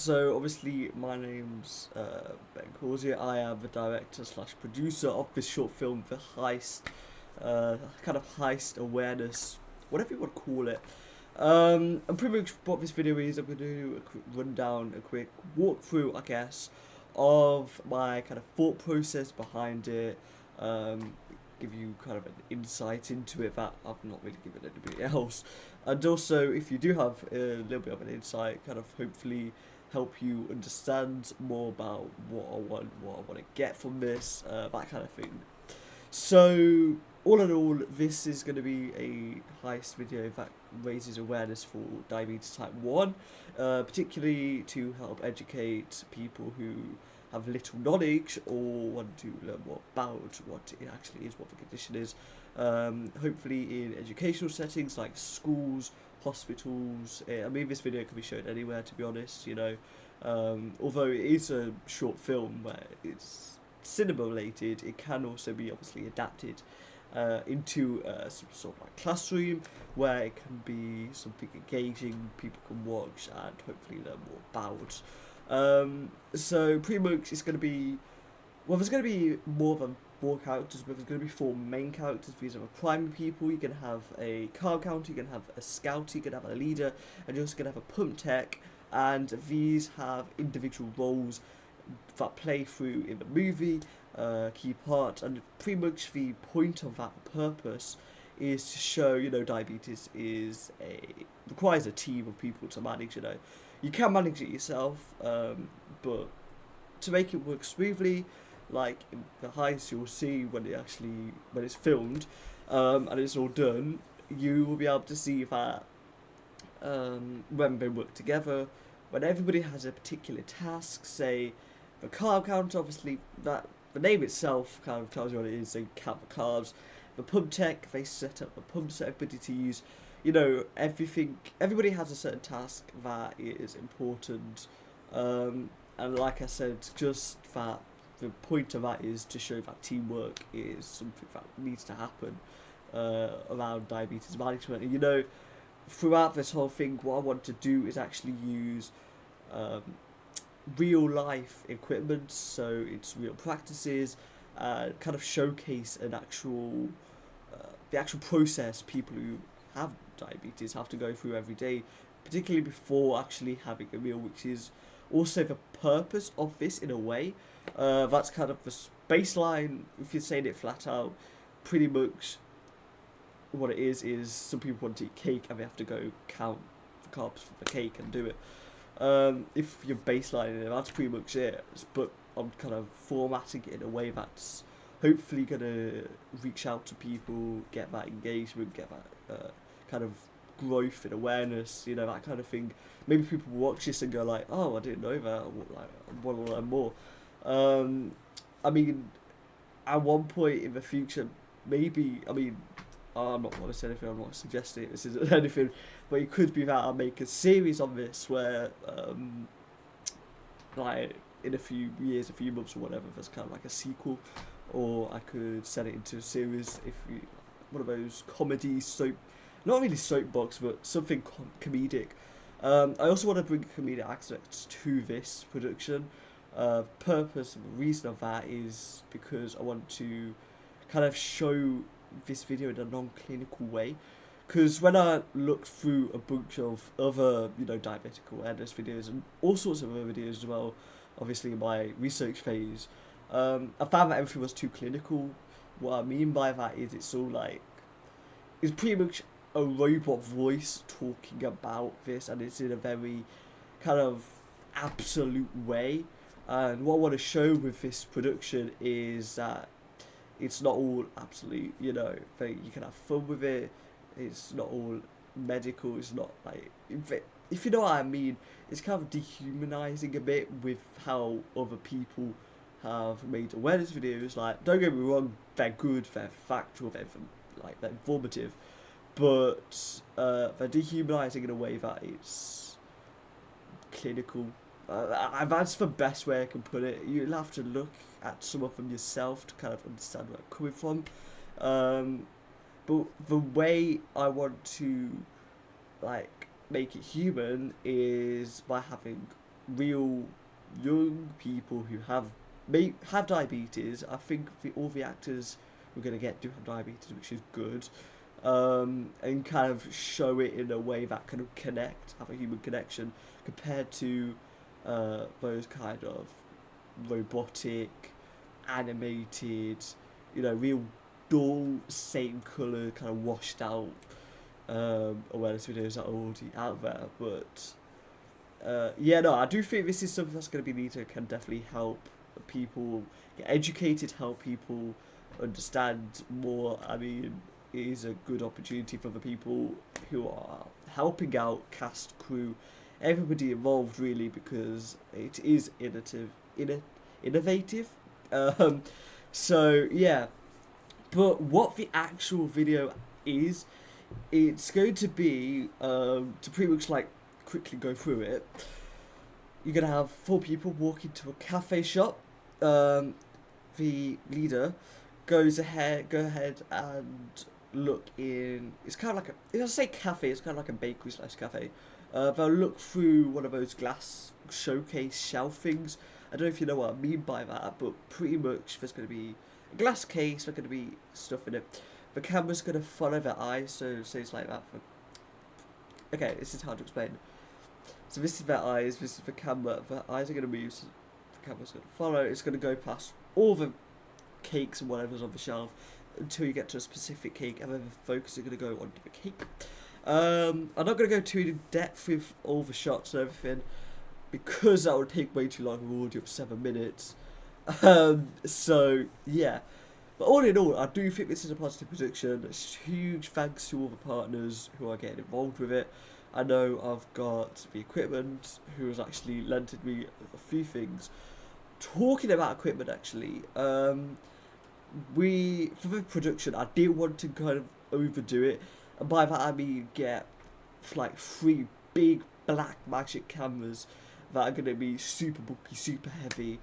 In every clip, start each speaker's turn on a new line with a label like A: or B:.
A: So obviously my name's Ben Corsier. I am the director slash producer of this short film, The Heist, kind of heist awareness, whatever you want to call it. And pretty much what this video is, I'm going to do a quick rundown, a quick walkthrough, I guess, of my kind of thought process behind it. Give you kind of an insight into it that I've not really given anybody else. And also, if you do have a little bit of an insight, kind of hopefully help you understand more about what I want to get from this, that kind of thing. So, all in all, this is going to be a heist video that raises awareness for diabetes type 1, particularly to help educate people who have little knowledge or want to learn more about what it actually is, what the condition is. Hopefully in educational settings like schools, hospitals. I mean, this video can be shown anywhere, to be honest, you know. Although it is a short film where it's cinema related, it can also be obviously adapted into some sort of like classroom where it can be something engaging people can watch and hopefully learn more about. So pretty much it's going to be, well, there's going to be more characters, but there's going to be 4 main characters. These are the primary people. You can have a carb counter, you can have a scout, you can have a leader, and you're also going to have a pump tech, and these have individual roles that play through in the movie, key part, and pretty much the point of that purpose is to show, you know, diabetes requires a team of people to manage, you know. You can manage it yourself, but to make it work smoothly, like in the heist, you'll see when it's filmed, and it's all done, you will be able to see that when they work together, when everybody has a particular task, say the carb count, obviously that the name itself kind of tells you what it is. They count the carbs. The pump tech, they set up the pumps for everybody to use. You know, everybody has a certain task that is important, and like I said, just that the point of that is to show that teamwork is something that needs to happen around diabetes management. And you know, throughout this whole thing, what I want to do is actually use real life equipment, so it's real practices, kind of showcase an actual the actual process people who have diabetes have to go through every day, particularly before actually having a meal, which is also the purpose of this in a way. That's kind of the baseline. If you're saying it flat out, pretty much what it is some people want to eat cake and they have to go count the carbs for the cake and do it. If you're baselining it, that's pretty much it. But I'm kind of formatting it in a way that's hopefully gonna reach out to people, get that engagement, get that kind of growth and awareness, you know, that kind of thing. Maybe people watch this and go like, "Oh, I didn't know that. I want to learn more." I mean, at one point in the future, maybe. I mean, I'm not going to say anything. I'm not suggesting this isn't anything, but it could be that I'll make a series on this where, like in a few years, a few months or whatever, there's kind of like a sequel, or I could set it into a series one of those comedy soap, not really soapbox, but something comedic. I also want to bring comedic aspects to this production. Purpose and the reason of that is because I want to kind of show this video in a non-clinical way, because when I look through a bunch of other, you know, diabetic awareness videos and all sorts of other videos as well, obviously in my research phase, I found that everything was too clinical. What I mean by that is it's pretty much a robot voice talking about this, and it's in a very kind of absolute way. And what I want to show with this production is that it's not all absolute, you know, you can have fun with it. It's not all medical. It's not like, if you know what I mean, it's kind of dehumanizing a bit with how other people have made awareness videos. Like, don't get me wrong, they're good, they're factual, they're informative, but they're dehumanizing in a way that it's clinical. That's the best way I can put it. You'll have to look at some of them yourself to kind of understand where I'm coming from. But the way I want to like make it human is by having real young people who have diabetes. I think all the actors we're gonna get do have diabetes, which is good. And kind of show it in a way that can have a human connection, compared to those kind of robotic, animated, real dull, same colour, kind of washed out awareness videos that are already out there. But I do think this is something that's going to be needed, can definitely help people get educated, help people understand more. I mean, it is a good opportunity for the people who are helping out, cast, crew, everybody involved really, because it is innovative. So yeah, but what the actual video is, it's going to be to pretty much like quickly go through it. You're gonna have 4 people walk into a cafe shop. The leader go ahead and look in. It's kind of like if I say cafe, it's kind of like a bakery / cafe. They'll look through one of those glass showcase shelf things. I don't know if you know what I mean by that, but pretty much there's going to be a glass case, there's going to be stuff in it. The camera's going to follow their eyes, so it's like that. Okay, this is hard to explain. So this is their eyes, this is the camera. The eyes are going to move, so the camera's going to follow. It's going to go past all the cakes and whatever's on the shelf until you get to a specific cake, and then the focus is going to go onto the cake. I'm not going to go too in depth with all the shots and everything, because that would take way too long. We're already up 7 minutes. So yeah, but all in all, I do think this is a positive production. Huge thanks to all the partners who are getting involved with it. I know I've got the equipment, who has actually lended me a few things. Talking about equipment, actually, for the production, I didn't want to kind of overdo it, and by that I mean get like 3 big black magic cameras that are going to be super bulky, super heavy.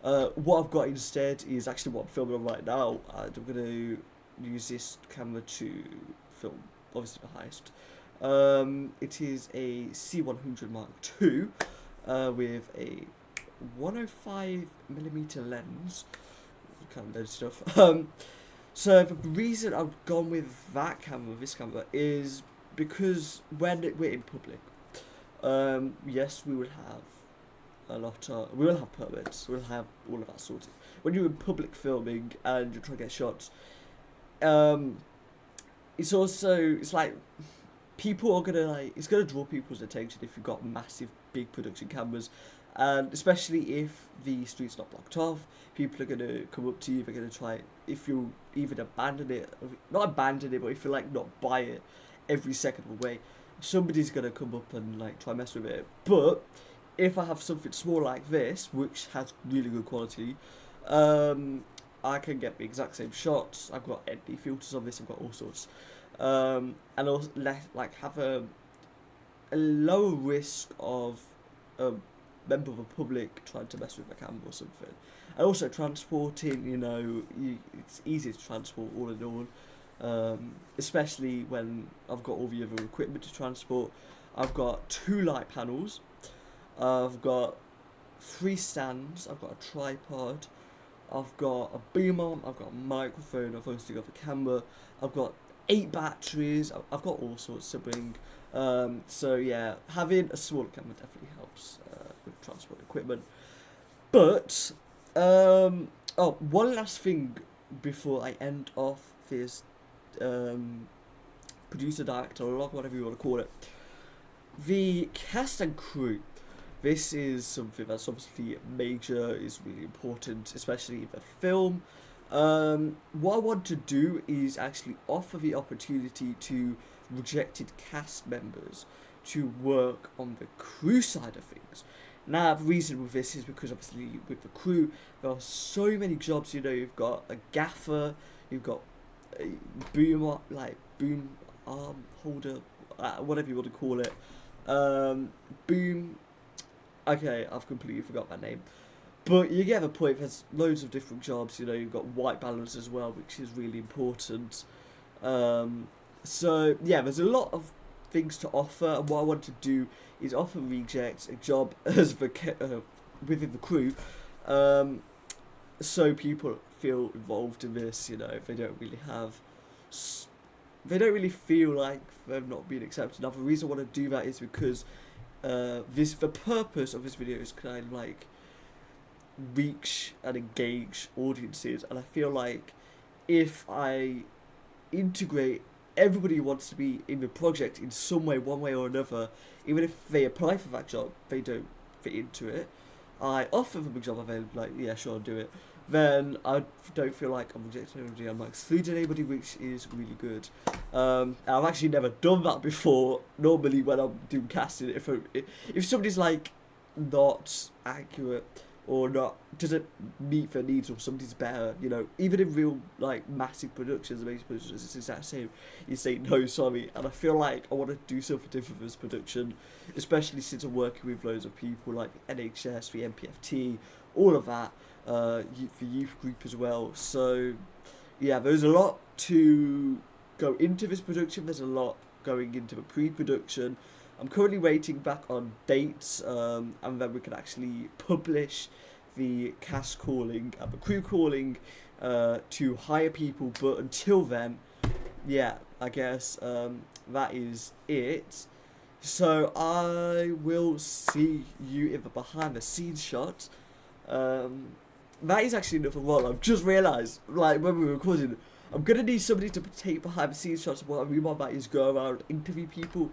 A: What I've got instead is actually what I'm filming on right now, and I'm going to use this camera to film, obviously, the heist. It is a C100 Mark II with a 105mm lens, kind of loads of stuff. So the reason I've gone with this camera, is because when we're in public, yes, we will have we will have permits, we'll have all of that sorted. When you're in public filming and you're trying to get shots, it's like people are gonna it's gonna draw people's attention if you've got massive big production cameras, and especially if the street's not blocked off, people are gonna come up to you. They're gonna try, if you even not abandon it, but if you like not buy it every second of the way, somebody's gonna come up and like try mess with it. But if I have something small like this, which has really good quality, I can get the exact same shots. I've got ND filters on this, I've got all sorts, and also have a lower risk of a member of the public trying to mess with my camera or something. And also transporting, it's easy to transport all in all, especially when I've got all the other equipment to transport. I've got 2 light panels, I've got 3 stands, I've got a tripod, I've got a boom arm, I've got a microphone, I've obviously got the camera, I've got 8 batteries, I've got all sorts to bring. So yeah, having a smaller camera definitely helps with transport equipment. But one last thing before I end off this producer director log, whatever you want to call it. The cast and crew. This is something that's obviously major, is really important, especially in the film. What I want to do is actually offer the opportunity to rejected cast members to work on the crew side of things. Now, the reason with this is because obviously with the crew, there are so many jobs. You've got a gaffer, you've got a boom arm holder, whatever you want to call it. Okay, I've completely forgot that name. But you get the point, there's loads of different jobs. You've got white balance as well, which is really important. So, yeah, there's a lot of things to offer, and what I want to do is offer rejects a job as within the crew, so people feel involved in this. If they don't really have, they don't really feel like they're not being accepted. Now, the reason I want to do that is because the purpose of this video is kind of like reach and engage audiences, and I feel like if I integrate everybody who wants to be in the project in some way, one way or another, even if they apply for that job, they don't fit into it, I offer them a job and they're like, yeah, sure, I'll do it, then I don't feel like I'm rejecting anybody, I'm not excluding anybody, which is really good. And I've actually never done that before. Normally when I'm doing casting, if somebody's like not accurate or doesn't meet their needs, or somebody's better, even in real like massive productions, amazing productions, it's the exact same. You say no, sorry, and I feel like I want to do something different for this production, especially since I'm working with loads of people like NHS, the MPFT, all of that, for youth group as well. So yeah, there's a lot to go into this production. There's a lot going into the pre-production. I'm currently waiting back on dates, and then we can actually publish the cast calling and the crew calling to hire people. But until then, yeah, I guess that is it. So I will see you in the behind the scenes shot. That is actually another role. I've just realised, like when we were recording, I'm gonna need somebody to take behind the scenes shots. What I mean by that is go around, interview people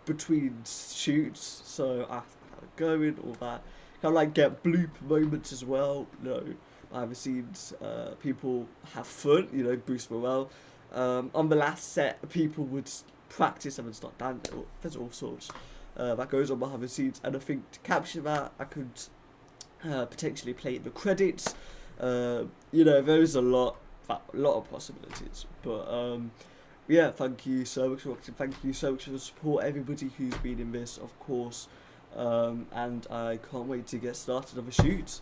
A: between shoots, so I have to go in, all that, kind of like get blooper moments as well, behind the scenes, people have fun, boost morale. On the last set, people would practice and start dancing, there's all sorts that goes on behind the scenes, and I think to capture that, I could potentially play in the credits. There's a lot of possibilities, but yeah, thank you so much for watching. Thank you so much for the support, everybody who's been in this, of course. And I can't wait to get started on the shoot.